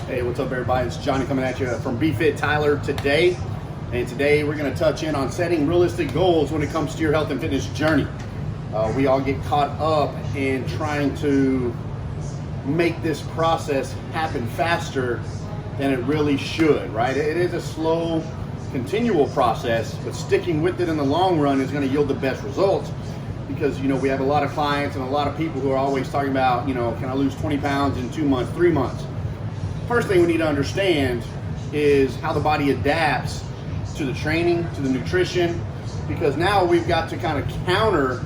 Hey, what's up everybody? It's Johnny coming at you from BFit Tyler today. And today we're going to touch in on setting realistic goals when it comes to your health and fitness journey. We all get caught up in trying to make this process happen faster than it really should, right? It is a slow, continual process, but sticking with it in the long run is going to yield the best results. Because, we have a lot of clients and a lot of people who are always talking about, can I lose 20 pounds in 2 months, 3 months? First thing we need to understand is how the body adapts to the training, to the nutrition, because now we've got to kind of counter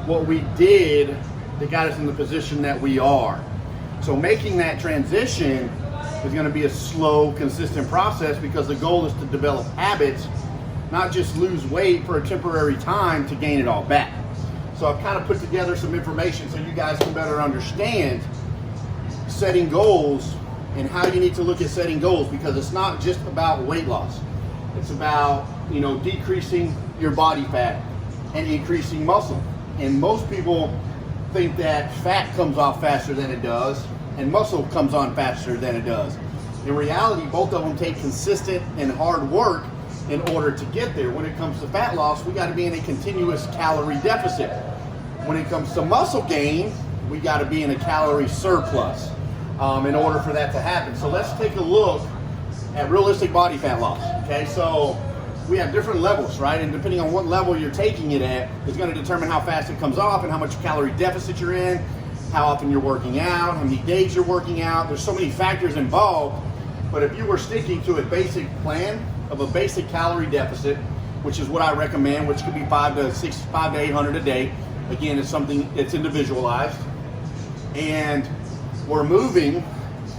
what we did that got us in the position that we are. So making that transition is going to be a slow, consistent process because the goal is to develop habits, not just lose weight for a temporary time to gain it all back. So I've kind of put together some information so you guys can better understand setting goals and how you need to look at setting goals, because it's not just about weight loss. It's about, decreasing your body fat and increasing muscle. And most people think that fat comes off faster than it does and muscle comes on faster than it does. In reality, both of them take consistent and hard work in order to get there. When it comes to fat loss, we got to be in a continuous calorie deficit. When it comes to muscle gain, we got to be in a calorie surplus in order for that to happen. So let's take a look at realistic body fat loss. Okay, so we have different levels, right? And depending on what level you're taking it at is going to determine how fast it comes off and how much calorie deficit you're in, how often you're working out, how many days you're working out. There's so many factors involved. But if you were sticking to a basic plan of a basic calorie deficit, which is what I recommend, which could be 500 to 800 a day. Again, it's something that's individualized. And we're moving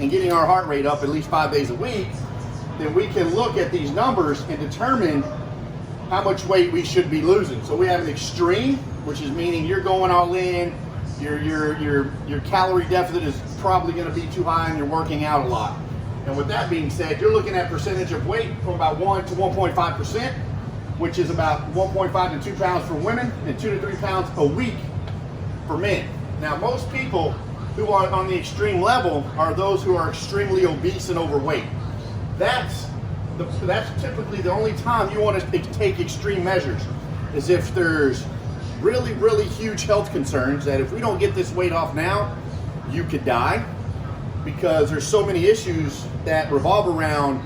and getting our heart rate up at least 5 days a week, then we can look at these numbers and determine how much weight we should be losing. So we have an extreme, which is meaning you're going all in, your calorie deficit is probably going to be too high and you're working out a lot. And with that being said, you're looking at percentage of weight from about 1 to 1.5%, which is about 1.5 to 2 pounds for women and 2 to 3 pounds a week for men. Now, most people who are on the extreme level are those who are extremely obese and overweight. That's typically the only time you want to take extreme measures, is if there's really, really huge health concerns that if we don't get this weight off now, you could die, because there's so many issues that revolve around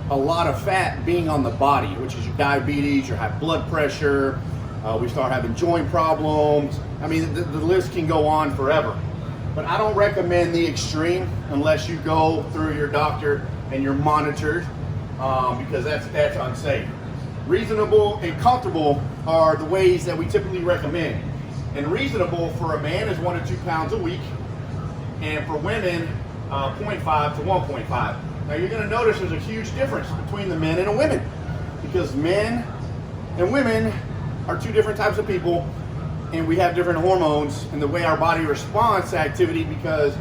a lot of fat being on the body, which is your diabetes, your high blood pressure, we start having joint problems. I mean, the list can go on forever. But I don't recommend the extreme unless you go through your doctor and you're monitored, because that's unsafe. Reasonable and comfortable are the ways that we typically recommend. And reasonable for a man is 1 to 2 pounds a week, and for women, 0.5 to 1.5. Now you're going to notice there's a huge difference between the men and the women, because men and women are two different types of people, and we have different hormones and the way our body responds to activity, because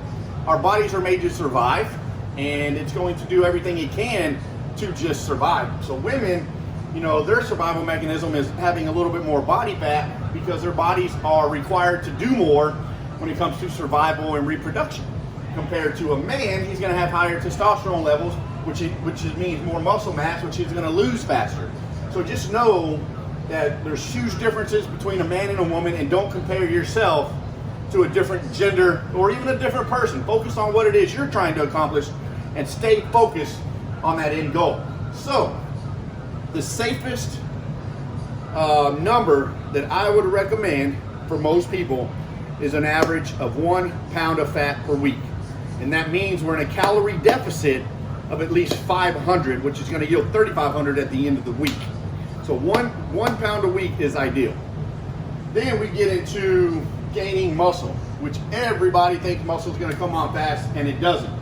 our bodies are made to survive, and it's going to do everything it can to just survive. So women, their survival mechanism is having a little bit more body fat because their bodies are required to do more when it comes to survival and reproduction. Compared to a man, he's going to have higher testosterone levels, which means more muscle mass, which he's going to lose faster. So just know that there's huge differences between a man and a woman, and don't compare yourself to a different gender or even a different person. Focus on what it is you're trying to accomplish and stay focused on that end goal. So the safest number that I would recommend for most people is an average of 1 pound of fat per week. And that means we're in a calorie deficit of at least 500, which is going to yield 3,500 at the end of the week. So one pound a week is ideal. Then we get into gaining muscle, which everybody thinks muscle is going to come on fast, and it doesn't.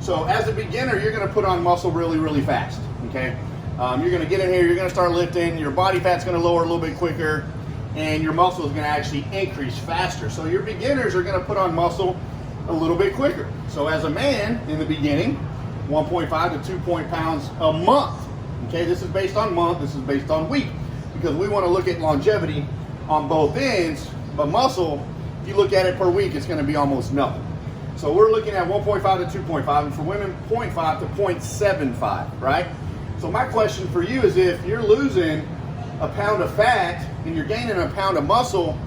So as a beginner, you're going to put on muscle really, really fast. Okay, you're going to get in here, you're going to start lifting, your body fat's going to lower a little bit quicker, and your muscle is going to actually increase faster. So your beginners are going to put on muscle a little bit quicker. So as a man in the beginning, 1.5 to 2 pounds a month. Okay, this is based on month, this is based on week, because we want to look at longevity on both ends. But muscle, if you look at it per week, it's going to be almost nothing. So we're looking at 1.5 to 2.5, and for women, 0.5 to 0.75, right? So my question for you is, if you're losing a pound of fat and you're gaining a pound of muscle,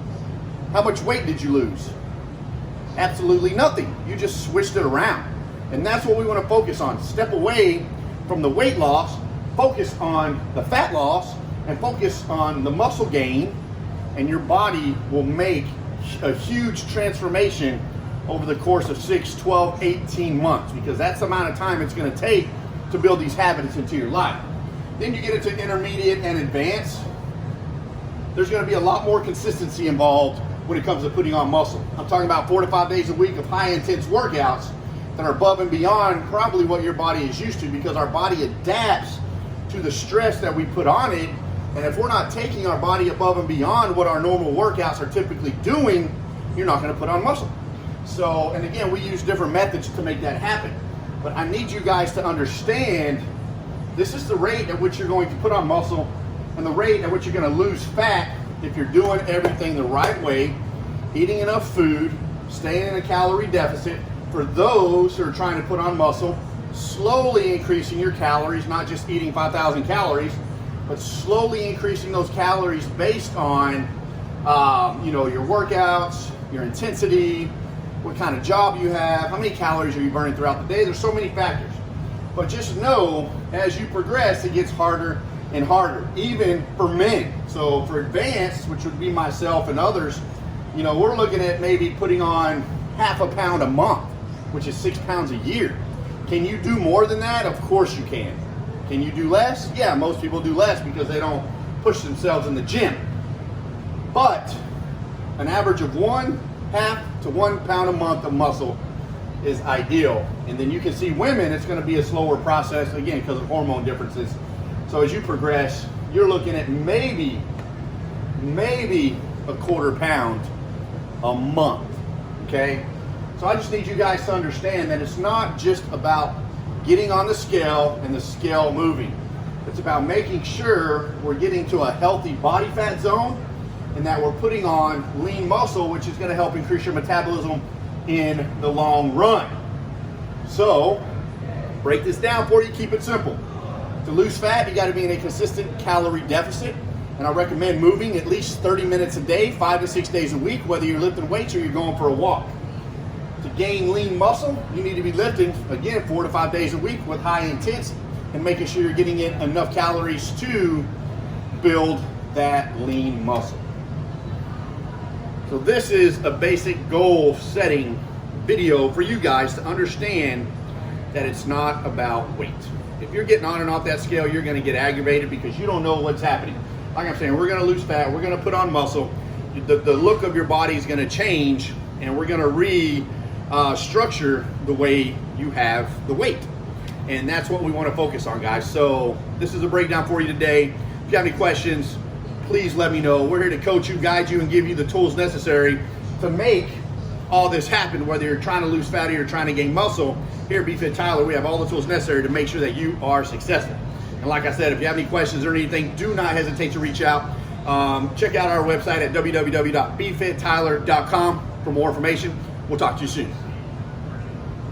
how much weight did you lose? Absolutely nothing. You just switched it around. And that's what we want to focus on. Step away from the weight loss, focus on the fat loss, and focus on the muscle gain, and your body will make a huge transformation over the course of 6, 12, 18 months, because that's the amount of time it's going to take to build these habits into your life. Then you get into intermediate and advanced. There's going to be a lot more consistency involved when it comes to putting on muscle. I'm talking about 4 to 5 days a week of high intense workouts that are above and beyond probably what your body is used to, because our body adapts to the stress that we put on it. And if we're not taking our body above and beyond what our normal workouts are typically doing, you're not going to put on muscle. So, and again, we use different methods to make that happen. But I need you guys to understand, this is the rate at which you're going to put on muscle and the rate at which you're going to lose fat if you're doing everything the right way, eating enough food, staying in a calorie deficit. For those who are trying to put on muscle, slowly increasing your calories, not just eating 5,000 calories, but slowly increasing those calories based on your workouts, your intensity, what kind of job you have, how many calories are you burning throughout the day. There's so many factors. But just know, as you progress, it gets harder and harder, even for men. So for advanced, which would be myself and others, we're looking at maybe putting on half a pound a month, which is 6 pounds a year. Can you do more than that? Of course you can. Can you do less? Yeah, most people do less because they don't push themselves in the gym. But an average of 1/2 to 1 pound a month of muscle is ideal. And then you can see women, it's going to be a slower process, again, because of hormone differences. So as you progress, you're looking at maybe a 1/4 pound a month, okay? So I just need you guys to understand that it's not just about getting on the scale and the scale moving. It's about making sure we're getting to a healthy body fat zone and that we're putting on lean muscle, which is going to help increase your metabolism in the long run. So break this down for you, keep it simple. To lose fat, you got to be in a consistent calorie deficit, and I recommend moving at least 30 minutes a day, 5 to 6 days a week, whether you're lifting weights or you're going for a walk. To gain lean muscle, you need to be lifting, again, 4 to 5 days a week with high intensity and making sure you're getting in enough calories to build that lean muscle. So this is a basic goal setting video for you guys to understand that it's not about weight. If you're getting on and off that scale, you're going to get aggravated because you don't know what's happening. Like I'm saying, we're going to lose fat, we're going to put on muscle, the look of your body is going to change, and we're going to structure the way you have the weight. And that's what we want to focus on, guys. So this is a breakdown for you today. If you have any questions, please let me know. We're here to coach you, guide you, and give you the tools necessary to make all this happen, whether you're trying to lose fat or you're trying to gain muscle. Here at BFit Tyler, we have all the tools necessary to make sure that you are successful. And like I said, if you have any questions or anything, do not hesitate to reach out. Check out our website at www.bfittyler.com for more information. We'll talk to you soon.